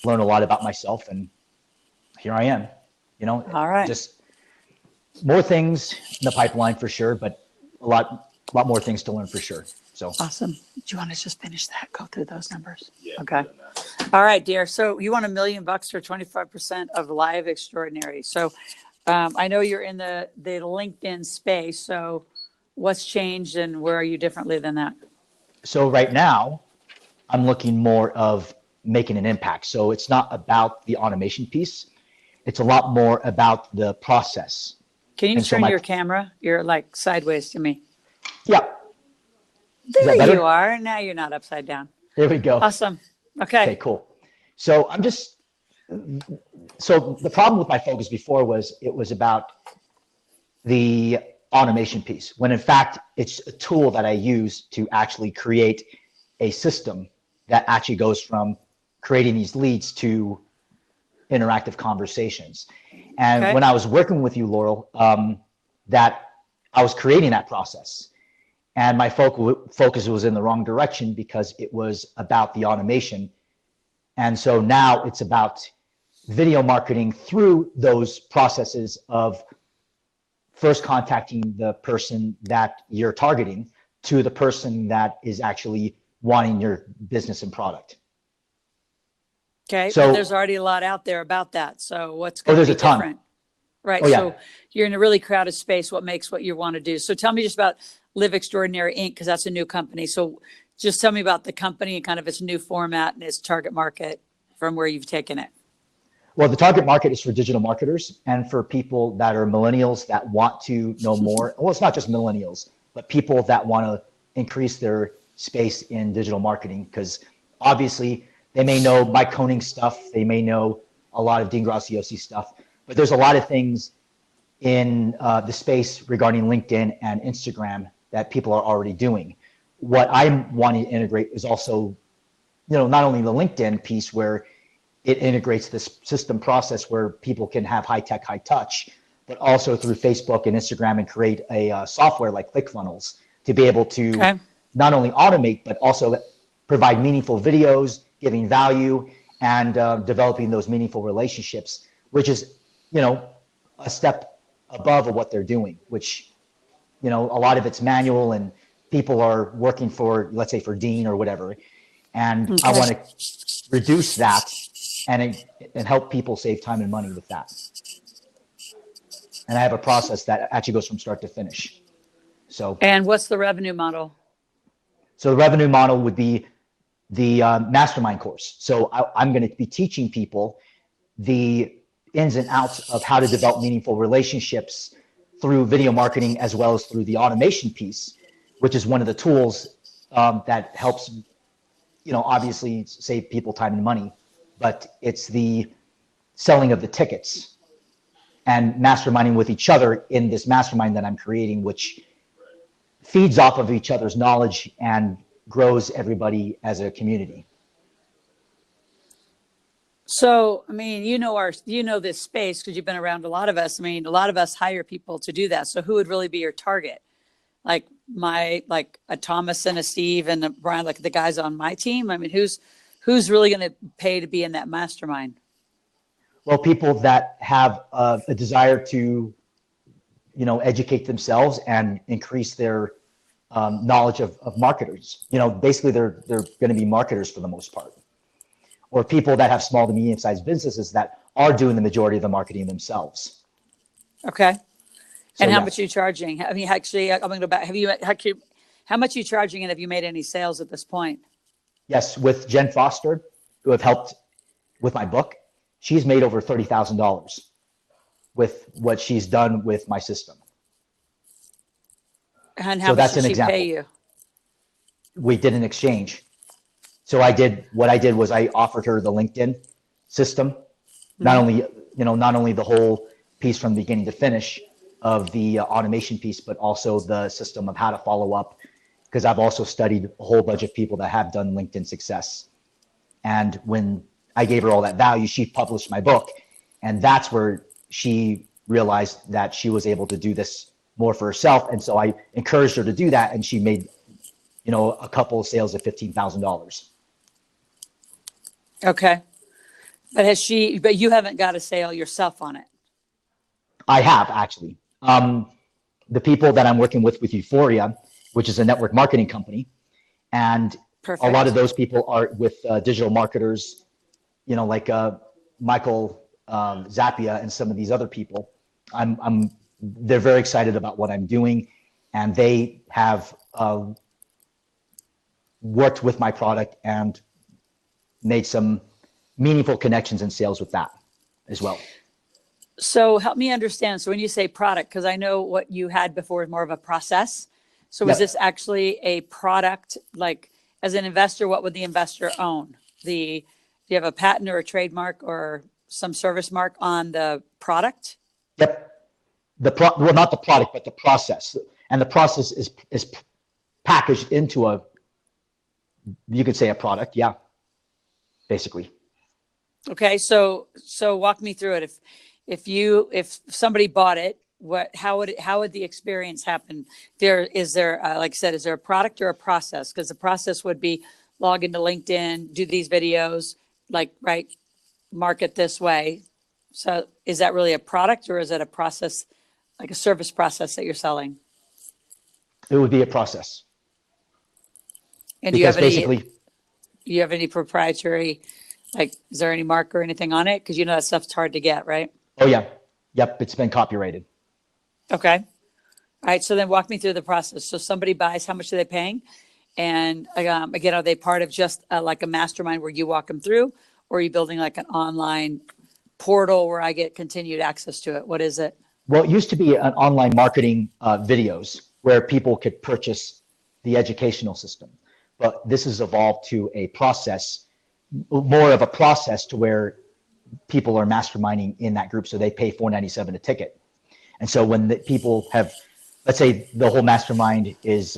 learn a lot about myself, and here I am, All right. just more things in the pipeline for sure, but a lot more things to learn for sure. So awesome. Do you want to just finish that? Go through those numbers. Yeah. Okay. All right, dear. So you want $1 million for 25% of Live Extraordinary. So I know you're in the LinkedIn space. So what's changed and where are you differently than that? So right now, I'm looking more of making an impact. So it's not about the automation piece. It's a lot more about the process. Can you And so turn your camera? You're like sideways to me. Yeah. There you are. Now you're not upside down. There we go. Awesome. Okay, cool. So so the problem with my focus before was it was about the automation piece, when in fact, it's a tool that I use to actually create a system that actually goes from creating these leads to interactive conversations. And when I was working with you, Loral, that I was creating that process. And my focus was in the wrong direction because it was about the automation. And so now it's about video marketing through those processes of first contacting the person that you're targeting to the person that is actually wanting your business and product. Okay, so but there's already a lot out there about that. So what's going to be different? Right. So you're in a really crowded space. What makes what you want to do? So tell me just about Live Extraordinary Inc., because that's a new company. So just tell me about the company and kind of its new format and its target market from where you've taken it. Well, the target market is for digital marketers and for people that are millennials that want to know more. Well, it's not just millennials, but people that want to increase their space in digital marketing, because obviously they may know Mike Koenig stuff. They may know a lot of Dean Graziosi stuff, but there's a lot of things in the space regarding LinkedIn and Instagram that people are already doing. What I'm wanting to integrate is also, not only the LinkedIn piece where it integrates this system process where people can have high tech, high touch, but also through Facebook and Instagram and create a software like ClickFunnels to be able to not only automate, but also provide meaningful videos, giving value, and developing those meaningful relationships, which is, a step above of what they're doing, which, a lot of it's manual and people are working for, let's say for Dean or whatever. And I want to reduce that and help people save time and money with that. And I have a process that actually goes from start to finish. So. And what's the revenue model? So the revenue model would be the mastermind course. So I'm going to be teaching people the ins and outs of how to develop meaningful relationships through video marketing, as well as through the automation piece, which is one of the tools that helps, obviously save people time and money, but it's the selling of the tickets and masterminding with each other in this mastermind that I'm creating, which feeds off of each other's knowledge and grows everybody as a community. So, I mean, this space because you've been around a lot of us. I mean, a lot of us hire people to do that. So who would really be your target? Like a Thomas and a Steve and a Brian, like the guys on my team? I mean, who's really going to pay to be in that mastermind? Well, people that have a desire to, educate themselves and increase their knowledge of marketers. Basically they're going to be marketers for the most part. Or people that have small to medium-sized businesses that are doing the majority of the marketing themselves. Okay. And how much are you charging? I mean, actually, I'm going to go back. How much are you charging, and have you made any sales at this point? Yes, with Jen Foster, who have helped with my book, she's made over $30,000 with what she's done with my system. And how much did she pay you? We did an exchange. So what I did was I offered her the LinkedIn system, not only the whole piece from beginning to finish of the automation piece, but also the system of how to follow up, because I've also studied a whole bunch of people that have done LinkedIn success. And when I gave her all that value, she published my book, and that's where she realized that she was able to do this more for herself. And so I encouraged her to do that, and she made, a couple of sales of $15,000. Okay. But you haven't got a sale yourself on it. I have actually. The people that I'm working with Euphoria, which is a network marketing company, and Perfect. a lot of those people are with digital marketers, like Michael Zappia and some of these other people. They're very excited about what I'm doing, and they have worked with my product and made some meaningful connections and sales with that as well. So help me understand. So when you say product, because I know what you had before is more of a process. So is this actually a product? Like as an investor, what would the investor own? Do you have a patent or a trademark or some service mark on the product? Yep. Well, not the product, but the process. And the process is packaged into you could say a product. Yeah. Basically. Okay. So walk me through it. If somebody bought it, how would the experience happen? Is there, like I said, is there a product or a process? Because the process would be log into LinkedIn, do these videos, market this way. So is that really a product or is it a process, like a service process that you're selling? It would be a process. And do you have any proprietary, is there any mark or anything on it? Because that stuff's hard to get, right? Oh yeah. Yep. It's been copyrighted. Okay. All right. So then walk me through the process. So somebody buys, how much are they paying? And again, are they part of just like a mastermind where you walk them through, or are you building like an online portal where I get continued access to it? What is it? Well, it used to be an online marketing videos where people could purchase the educational system, but this has evolved to a process, more of a process to where people are masterminding in that group. So they pay $4.97 a ticket. And so when the people have, let's say the whole mastermind is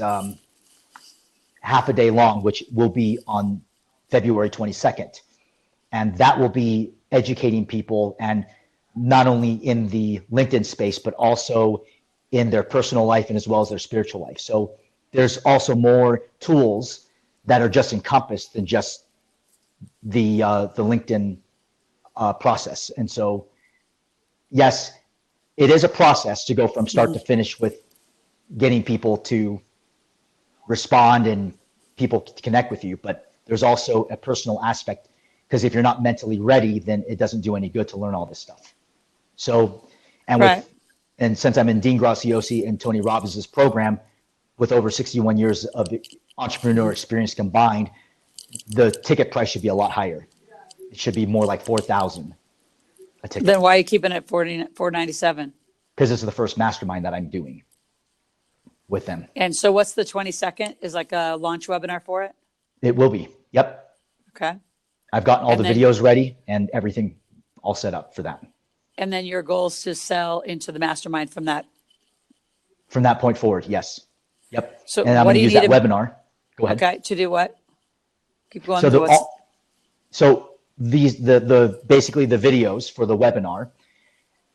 half a day long, which will be on February 22nd. And that will be educating people, and not only in the LinkedIn space, but also in their personal life and as well as their spiritual life. So there's also more tools that are just encompassed than just the LinkedIn process. And so, yes, it is a process to go from start to finish with getting people to respond and people to connect with you. But there's also a personal aspect, because if you're not mentally ready, then it doesn't do any good to learn all this stuff. So, and since I'm in Dean Graziosi and Tony Robbins' program, with over 61 years of entrepreneur experience combined, the ticket price should be a lot higher. It should be more like $4,000 a ticket. Then why are you keeping it $497? Because this is the first mastermind that I'm doing with them. And so what's the 22nd? Is like a launch webinar for it? It will be. Yep. Okay. I've gotten all the videos ready and everything all set up for that. And then your goal is to sell into the mastermind from that. From that point forward, yes. Yep. So and I'm going to use that webinar. Go ahead. Okay. To do what? Keep going. So basically the videos for the webinar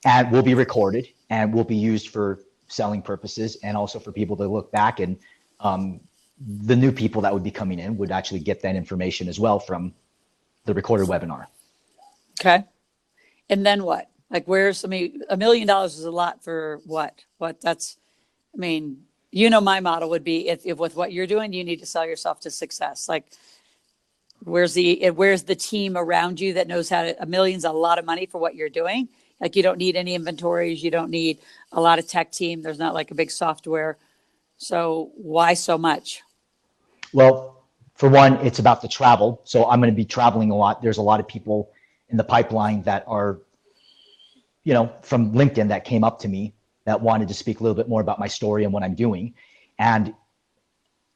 and will be recorded and will be used for selling purposes, and also for people to look back, and the new people that would be coming in would actually get that information as well from the recorded webinar. Okay. And then what? Like $1 million is a lot for what? My model would be if with what you're doing, you need to sell yourself to success. Like where's the team around you that knows how to, $1 million's a lot of money for what you're doing. Like you don't need any inventories. You don't need a lot of tech team. There's not like a big software. So why so much? Well, for one, it's about the travel. So I'm going to be traveling a lot. There's a lot of people in the pipeline that are, from LinkedIn that came up to me that wanted to speak a little bit more about my story and what I'm doing. And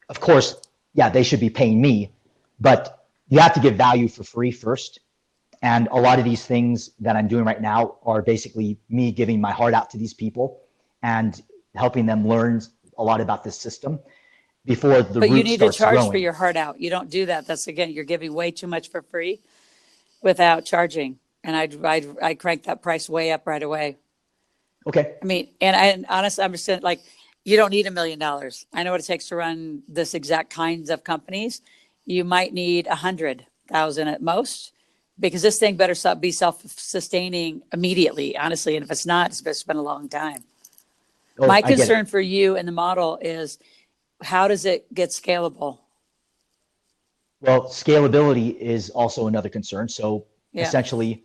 of course, yeah, they should be paying me, but you have to give value for free first. And a lot of these things that I'm doing right now are basically me giving my heart out to these people and helping them learn a lot about this system before the root starts growing. But you need to charge for your heart out. You don't do that. That's, again, you're giving way too much for free without charging. And I'd crank that price way up right away. Okay. And honestly, I'm just saying, you don't need $1 million. I know what it takes to run this exact kinds of companies. You might need 100,000 at most. because this thing better be self-sustaining immediately, honestly. And if it's not, it's been a long time. Oh, My I get it. concern for you and the model is, how does it get scalable? Well, scalability is also another concern. So Yeah. essentially,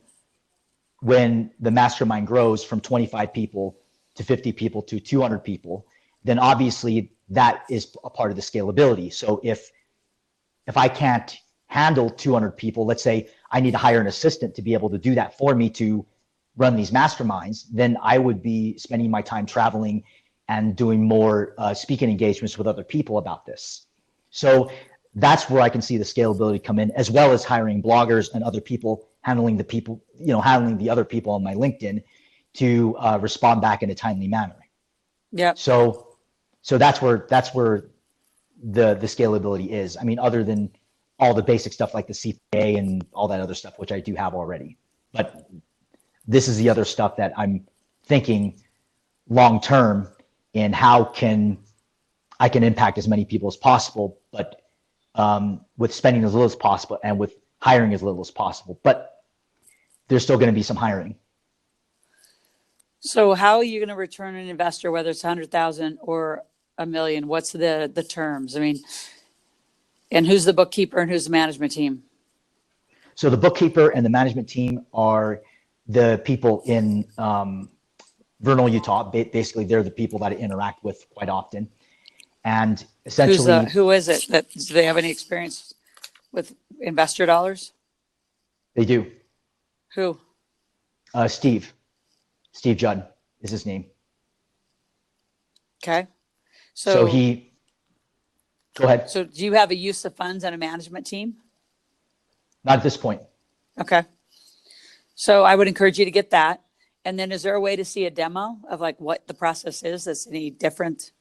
when the mastermind grows from 25 people to 50 people to 200 people, then obviously that is a part of the scalability. So if I can't handle 200 people, let's say I need to hire an assistant to be able to do that for me to run these masterminds, then I would be spending my time traveling and doing more speaking engagements with other people about this. So that's where I can see the scalability come in, as well as hiring bloggers and other people handling the other people on my LinkedIn to respond back in a timely manner. Yeah. So that's where the scalability is. I mean, other than all the basic stuff like the CPA and all that other stuff, which I do have already. But this is the other stuff that I'm thinking long term in how I can impact as many people as possible, but with spending as little as possible and with hiring as little as possible. But there's still going to be some hiring. So how are you going to return an investor, whether it's 100,000 or $1 million? What's the terms? I mean, and who's the bookkeeper and who's the management team? So the bookkeeper and the management team are the people in Vernal, Utah. Basically, they're the people that I interact with quite often. And essentially, who is it? Do they have any experience with investor dollars? They do. Who? Steve Judd is his name. Okay. So he, go ahead. So do you have a use of funds and a management team? Not at this point. Okay. So I would encourage you to get that. And then is there a way to see a demo of like what the process is that's any different?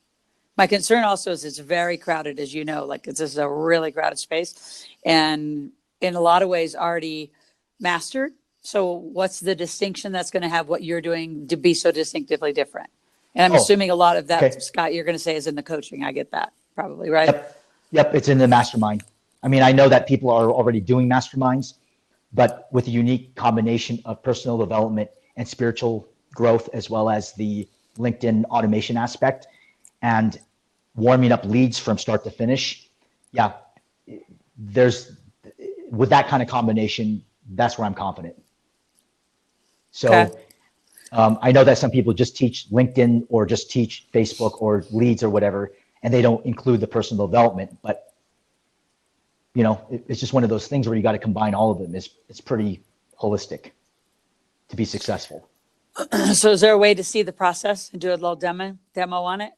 My concern also is it's very crowded, as you know, like this is a really crowded space and in a lot of ways already mastered. So what's the distinction that's going to have what you're doing to be so distinctively different? And I'm assuming a lot of that, okay, Scott, you're going to say is in the coaching. I get that probably, right? Yep. It's in the mastermind. I mean, I know that people are already doing masterminds, but with a unique combination of personal development and spiritual growth, as well as the LinkedIn automation aspect and warming up leads from start to finish. Yeah, with that kind of combination, that's where I'm confident. So okay. I know that some people just teach LinkedIn or just teach Facebook or leads or whatever, and they don't include the personal development, but it's just one of those things where you got to combine all of them. It's pretty holistic to be successful. So is there a way to see the process and do a little demo on it?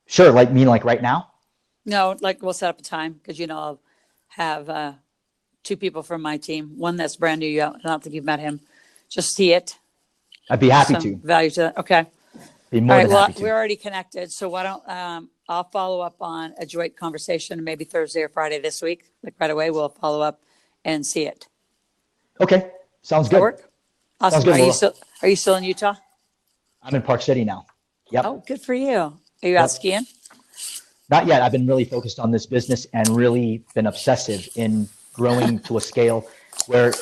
Sure. Like right now? No, like we'll set up a time because, I'll have 2 people from my team. One that's brand new. I don't think you've met him. Just see it. I'd be happy to. Value to that. Okay. Be more than happy to. We're already connected. So why don't I'll follow up on a joint conversation maybe Thursday or Friday this week. Like right away, we'll follow up and see it. Okay. Sounds good. Work? Awesome. Good, are you still in Utah? I'm in Park City now. Yep. Oh, good for you. Are you out skiing? Not yet. I've been really focused on this business and really been obsessive in growing to a scale where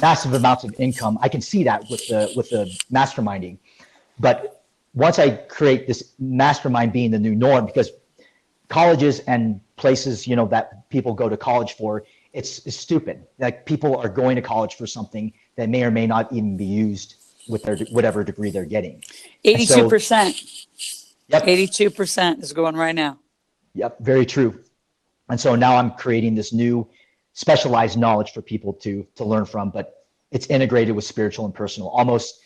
massive amounts of income. I can see that with the masterminding, but once I create this mastermind being the new norm, because colleges and places, that people go to college for, it's stupid. Like people are going to college for something that may or may not even be used with their whatever degree they're getting. 82%. Yep. 82% is going right now. Yep. Very true. And so now I'm creating this new specialized knowledge for people to learn from, but it's integrated with spiritual and personal. Almost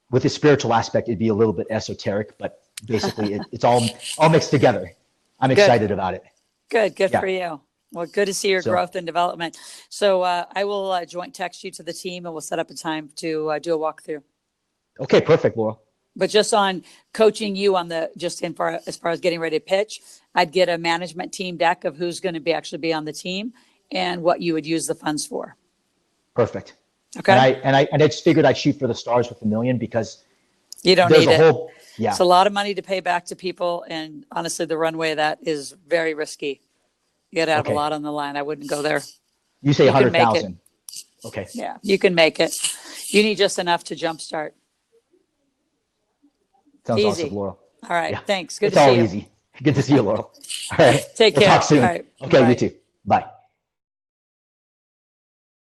with the spiritual aspect, it'd be a little bit esoteric, but basically it's all mixed together. I'm excited about it. Good for you. Well, good to see your growth and development. So I will joint text you to the team and we'll set up a time to do a walkthrough. Okay, perfect, Laurel. But just on coaching you on as far as getting ready to pitch, I'd get a management team deck of who's going to actually be on the team and what you would use the funds for. Perfect. Okay. And I just figured I'd shoot for the stars with $1 million because you don't need it. Yeah. It's a lot of money to pay back to people. And honestly, the runway of that is very risky. You got to have a lot on the line. I wouldn't go there. You say 100,000. Okay. Yeah, you can make it. You need just enough to jumpstart. Sounds Easy. awesome, Laurel. All right. Yeah. Thanks. Good It's to see all you. easy. Good to see you, Laurel. All right. Take We'll care. talk soon. All right. Okay, Bye. you too. Bye.